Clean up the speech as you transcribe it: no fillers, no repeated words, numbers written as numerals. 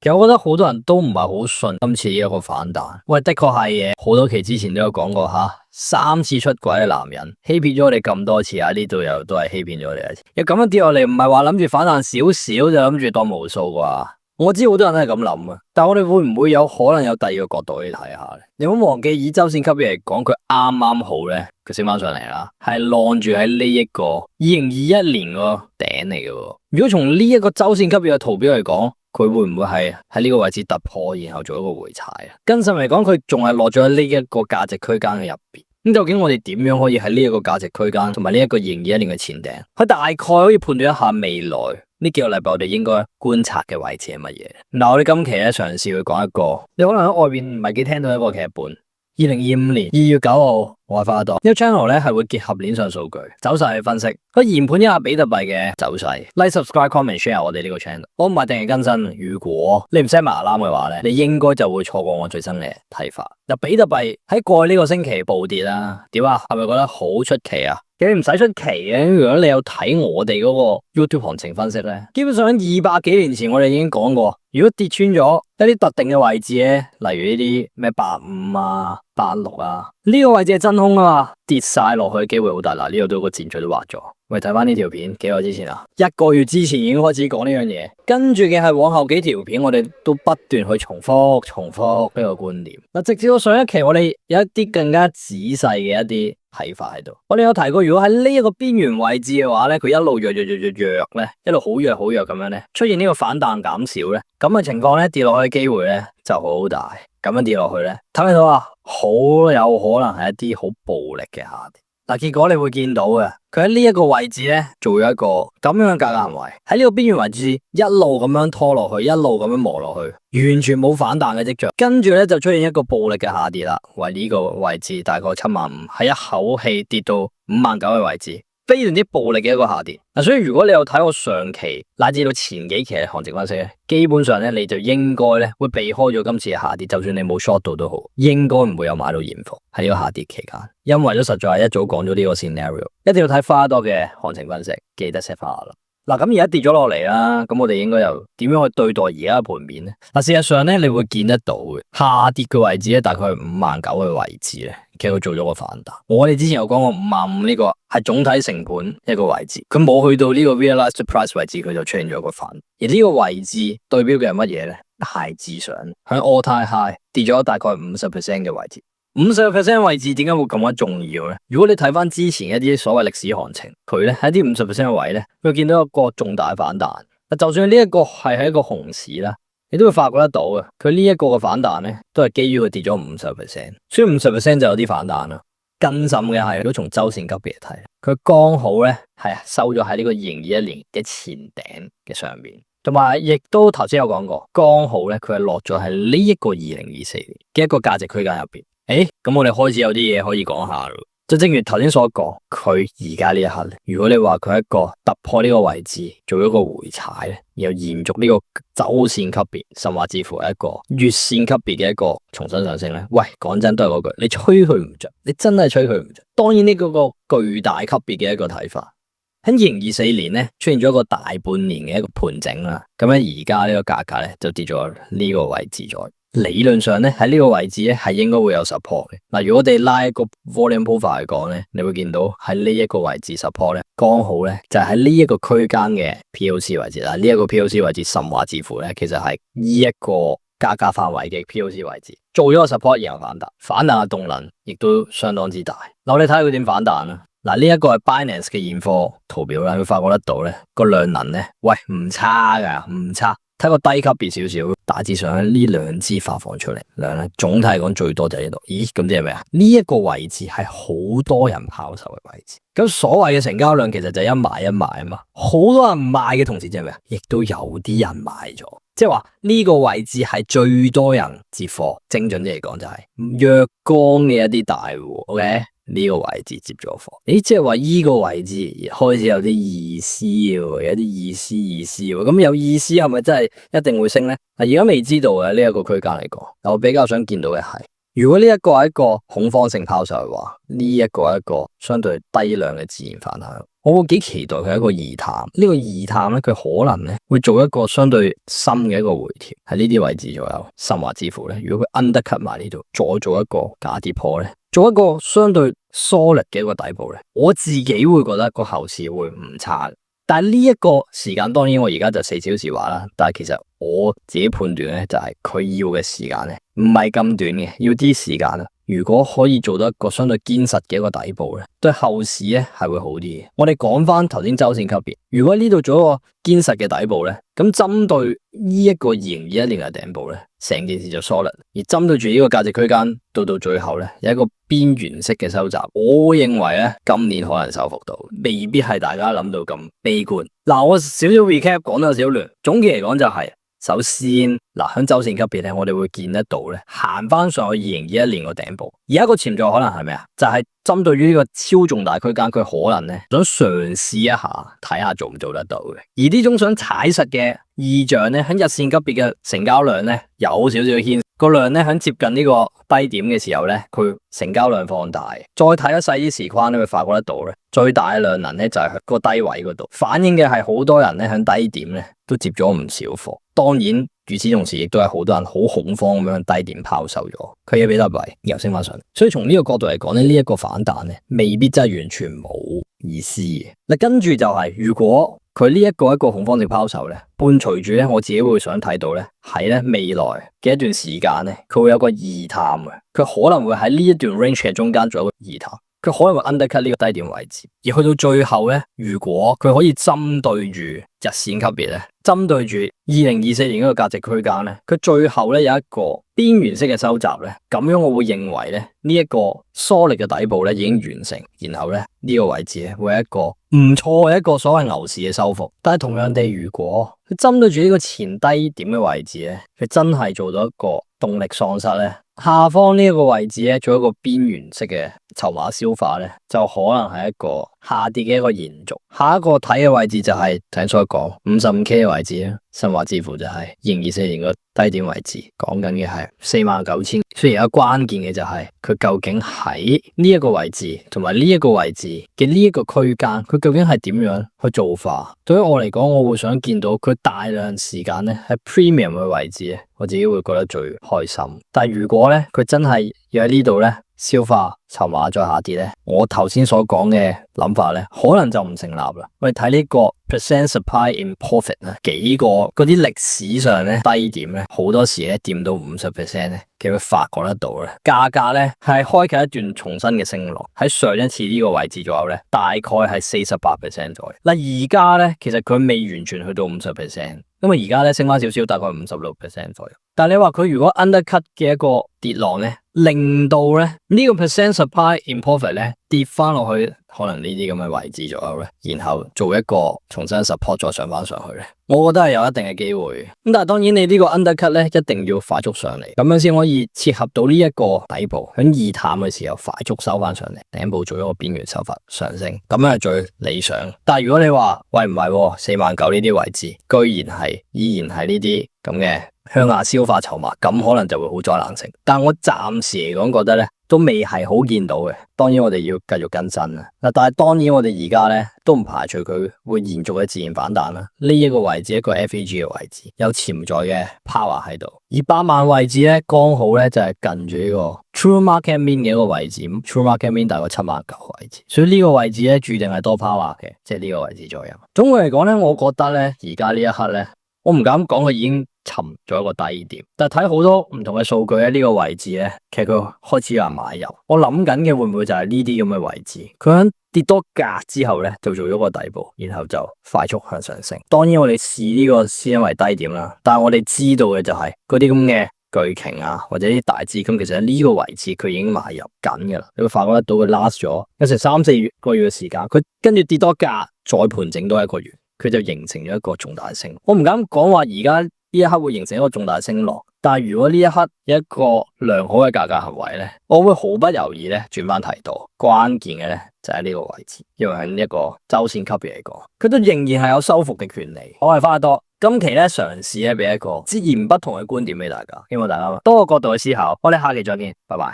其實我覺得好多人都唔係好信今次呢一個反彈。喂，的確係嘅，好多期之前都有講過3次出軌嘅男人欺騙咗我哋咁多次啊，呢度又都係欺騙咗我哋一次。又咁樣跌落嚟，唔係話諗住反彈少少就諗住當無數啩？我知好多人都係咁諗啊，但係我哋會唔會有可能有第二個角度去睇下咧？你唔好忘記以周線級別嚟講，佢啱啱好咧，佢升翻上嚟啦，係晾住喺呢一個2021年個頂嚟嘅。如果從呢一個周線級別嘅圖表嚟講，佢會唔會係喺呢個位置突破，然後做一個回踩啊？更甚嚟講，佢仲係落咗喺呢一個價值區間嘅入邊。咁究竟我哋點樣可以喺呢一個價值區間同埋呢一個2021年嘅前頂，佢大概可以判斷一下未來呢幾個禮拜我哋應該觀察嘅位置係乜嘢？嗱，我哋今期咧嘗試去講一個，你可能喺外邊唔係幾聽到一個劇本。2025年2月9號，我係花多呢個 channel 咧係會結合鏈上數據走勢去分析，去研判一下比特幣嘅走勢。Like、subscribe、comment、share 我哋呢個 channel。我唔係定期更新，如果你唔 set 埋 alarm 嘅話咧，你應該就會錯過我最新嘅睇法。嗱，比特幣喺過去呢個星期暴跌啦，點啊？係咪覺得好出奇啊？其實唔使出奇嘅，如果你有睇我哋嗰個 YouTube 行情分析咧，基本上200幾年前我哋已經講過，如果跌穿咗一啲特定嘅位置咧，例如呢啲咩85啊、86啊，呢個位置係真空啊嘛，跌晒落去嘅機會好大。嗱，呢度都個箭嘴都畫咗。喂，睇翻呢條片幾耐之前啊？1個月之前已經開始講呢樣嘢，跟住嘅係往後幾條片，我哋都不斷去重複呢個觀點。嗱，直至到上一期，我哋有一啲更加仔細嘅一啲睇法喺度。我哋有提過，如果喺呢一個邊緣位置嘅話咧，佢一路弱咧，一路好弱咁樣咧，出現呢個反彈減少咧，咁嘅情況咧，跌落去嘅機會咧就好大。咁樣跌落去咧，睇唔睇到啊？好有可能係一啲好暴力嘅下跌。嗱，結果你會見到嘅，佢喺呢一個位置咧，做咗一個咁樣嘅價格行為，喺呢個邊緣位置一路咁樣拖落去，一路咁樣磨落去，完全冇反彈嘅跡象。跟住咧就出現一個暴力嘅下跌啦，為呢個位置大概75000，喺一口氣跌到59000嘅位置。非常之暴力嘅一個下跌。所以如果你有睇我上期乃至到前幾期嘅行情分析咧，基本上咧你就應該咧會避開咗今次嘅下跌，就算你冇 short 到都好，應該唔會有買到現貨喺呢個下跌期間，因為都實在係一早講咗呢個 scenario， 一定要睇花多嘅行情分析，記得 set 翻啦。嗱，咁而家跌咗落嚟啦，咁我哋應該又點樣去對待而家嘅盤面咧？嗱，事實上咧，你會見得到嘅下跌嘅位置咧，大概係59000嘅位置咧，其實佢做咗個反彈。我哋之前有講過55000呢個係總體成本一個位置，佢冇去到呢個 realized price 位置，佢就出現咗個反彈。而呢個位置代表嘅係乜嘢咧？大致上喺 all time high 跌咗大概50% 嘅位置。50% 位置點解會咁樣重要咧？如果你睇翻之前一啲所謂歷史行情，佢咧喺啲50% 嘅位咧，佢見到一個重大反彈。就算呢一個係喺一個熊市啦，你都會發覺得到嘅。佢呢一個嘅反彈咧，都係基於佢跌咗50%，所以50% 就有啲反彈啦。更甚嘅係，如果從周線級別嚟睇，佢剛好咧係收咗喺呢個2021年嘅前頂嘅上面。同埋，亦都頭先有講過，剛好咧佢係落咗喺呢一個2024年嘅一個價值區間入邊。咁我哋開始有啲嘢可以講下咯。就正如頭先所講，佢而家呢一刻，如果你話佢一個突破呢個位置，做一個回踩咧，然後延續呢個周線級別，甚至乎係一個月線級別嘅一個重新上升咧。喂，講真都係嗰句，你吹佢唔着，你真係吹佢唔着。當然呢個巨大級別嘅一個睇法，喺2024年咧出現咗一個大半年嘅一個盤整啦。咁樣而家呢個價格咧就跌咗呢個位置咗。理論上咧喺呢個位置咧係應該會有 support 嘅。嗱，如果我哋拉一個 volume profile 嚟講咧，你會見到喺呢一個位置 support 咧，剛好咧就係喺呢一個區間嘅 POC 位置啦。呢一個 POC 位置甚至乎咧，其實係呢一個價格範圍嘅 POC 位置，做咗個 support 然後反彈嘅動能亦都相當之大。嗱，我哋睇下佢點反彈啦。嗱，呢一個係 Binance 嘅現貨圖表啦，會發覺得到咧個量能咧，喂唔差噶，唔差。睇個低級別少少，大致上呢兩支發放出嚟，總體嚟講最多就喺呢度。咦，咁即係咩啊？呢一個位置係好多人拋售嘅位置。咁所謂嘅成交量其實就係一買一賣啊嘛。好多人賣嘅同時即係咩啊？亦都有啲人買咗，即係話呢個位置係最多人接貨。精準啲嚟講就係弱光嘅一啲大戶。OK。呢個位置接咗貨，即係話呢個位置開始有啲意思喎，有啲意思喎。咁有意思係咪真係一定會升咧？而家未知道嘅呢一個區間嚟講，我比較想見到嘅係如果呢一個係一個恐慌性拋售嘅話，呢一個係一個相對低量嘅自然反彈。我會幾期待佢係一個二探，呢個二探咧，佢可能咧會做一個相對深嘅一個回調，喺呢啲位置左右，甚或之乎咧，如果佢 undercut 埋呢度，再做一個假跌破咧，做一個相對 solid 嘅一個底部咧，我自己會覺得個後市會唔差。但係呢一個時間，當然我而家就4小時話啦，但係其實我自己判斷咧，就係佢要嘅時間咧，唔係咁短嘅，要啲時間啦。如果可以做到一個相對堅實嘅一個底部咧，對後市咧係會好啲嘅。我哋講翻頭先周線級別，如果呢度做一個堅實嘅底部咧，咁針對呢一個2021年嘅頂部咧，成件事就 solid。而針對住呢個價值區間，到最後咧有一個邊緣式嘅收窄，我會認為咧今年可能收復到，未必係大家諗到咁悲觀。嗱，我少少 recap 講得有少少亂，總結嚟講就係。首先，嗱喺周線級別咧，我哋會見得到咧，行翻上去2021年個頂部，而一個潛在可能係咩啊？就係針對於呢個超重大區間，佢可能咧想嘗試一下，睇下做唔做得到嘅。而呢種想踩實嘅意象咧，喺日線級別嘅成交量咧有少少牽，個量咧喺接近呢個低點嘅時候咧，佢成交量放大，再睇一細啲時框咧，會發覺得到咧，最大嘅量能咧就係個低位嗰度，反映嘅係好多人咧喺低點咧都接咗唔少貨。當然，與此同時，亦都係好多人好恐慌咁樣低點拋售咗，佢嘅比特幣又升翻上嚟。所以從呢個角度嚟講咧，呢一個反彈咧，未必真係完全冇意思嘅。嗱，跟住就係如果佢呢一個恐慌性拋售咧，伴隨住咧，我自己會想睇到咧，喺咧未來嘅一段時間咧，佢會有個二探嘅，佢可能會喺呢一段 range 嘅中間做一個二探。佢可能會 undercut 呢個低點位置，而去到最後咧，如果佢可以針對住日線級別咧，針對住2024年嗰個價值區間咧，佢最後咧有一個邊緣式嘅收窄咧，咁樣我會認為咧呢一個solid嘅底部咧已經完成，然後咧呢個位置咧會係一個唔錯嘅一個所謂牛市嘅收復。但係同樣地，如果佢針對住呢個前低點嘅位置咧，佢真係做到一個動力喪失咧，下方呢一個位置咧做一個邊緣式嘅籌碼消化咧，就可能係一個下跌嘅一個延續。下一個睇嘅位置就係頭先所講55K 嘅位置啦，甚或至乎就係2024年個低點位置，講緊嘅係49000。雖然有關鍵嘅就係佢究竟喺呢一個位置同埋呢一個位置嘅呢一個區間，佢究竟係點樣去做法？對於我嚟講，我會想見到佢大量時間咧喺 premium 嘅位置咧，我自己會覺得最開心。但係如果咧佢真係要喺呢度咧消化籌碼再下跌咧，我頭先所講嘅諗法咧，可能就唔成立啦。我哋睇呢個 percent supply in profit 咧，幾個嗰啲歷史上咧低點咧，好多時咧掂到50% 咧，其實會發覺得到咧，價格咧係開啟一段重新嘅升浪。喺上一次呢個位置左右咧，大概係48% 左右。嗱，而家咧其實佢未完全去到50%。因為而家咧升翻少少，大概56% 左右。但係你話佢如果 undercut 嘅一個跌浪咧，令到咧呢個 percent supply in profit 咧跌翻落去，可能呢啲咁嘅位置左右咧，然後做一個重新 support 再上翻上去咧，我覺得係有一定嘅機會。咁但係當然你呢個 undercut 咧一定要快速上嚟，咁樣先可以切合到呢一個底部喺二探嘅時候快速收翻上嚟，頂部做一個邊緣收發上升，咁樣係最理想。但係如果你話喂唔係49000呢啲位置，居然係依然係呢啲咁嘅向下消化籌碼，咁可能就會好災難性。但我暫時嚟講覺得咧，都未係好見到嘅。當然我哋要繼續跟進啦。但係當然我哋而家咧都唔排除佢會延續嘅自然反彈啦。呢一個位置一個 FAG 嘅位置，有潛在嘅 power 喺度。而8萬位置咧，剛好咧就係近住呢個 True Market Mean 嘅一個位置。咁 True Market Mean 大概79000位置，所以呢個位置咧注定係多 power 嘅，即係呢個位置左右。總括嚟講咧，我覺得咧而家呢一刻咧，我唔敢講佢已經沉咗一個低點，但係睇好多唔同嘅數據喺呢個位置咧，其實佢開始有人買入。我諗緊嘅會唔會就係呢啲咁嘅位置？佢喺跌多格之後咧，就做咗個底部，然後就快速向上升。當然我哋視呢個先為低點啦，但係我哋知道嘅就係嗰啲咁嘅巨鯨啊，或者啲大資金，其實喺呢個位置佢已經買入緊噶啦。你會發覺得到佢 last 咗有成3-4個月嘅時間，佢跟住跌多格，再盤整多1個月，佢就形成咗一個重大升。我唔敢講話而家呢一刻會形成一個重大升浪，但係如果呢一刻有一個良好嘅價格行為咧，我會毫不猶豫咧轉翻提到。關鍵嘅咧就喺呢個位置，因為喺呢一個周線級別嚟講，佢都仍然係有收復嘅權利。我係花多，今期咧嘗試咧俾一個截然不同嘅觀點俾大家，希望大家多個角度去思考。我哋下期再見，拜拜。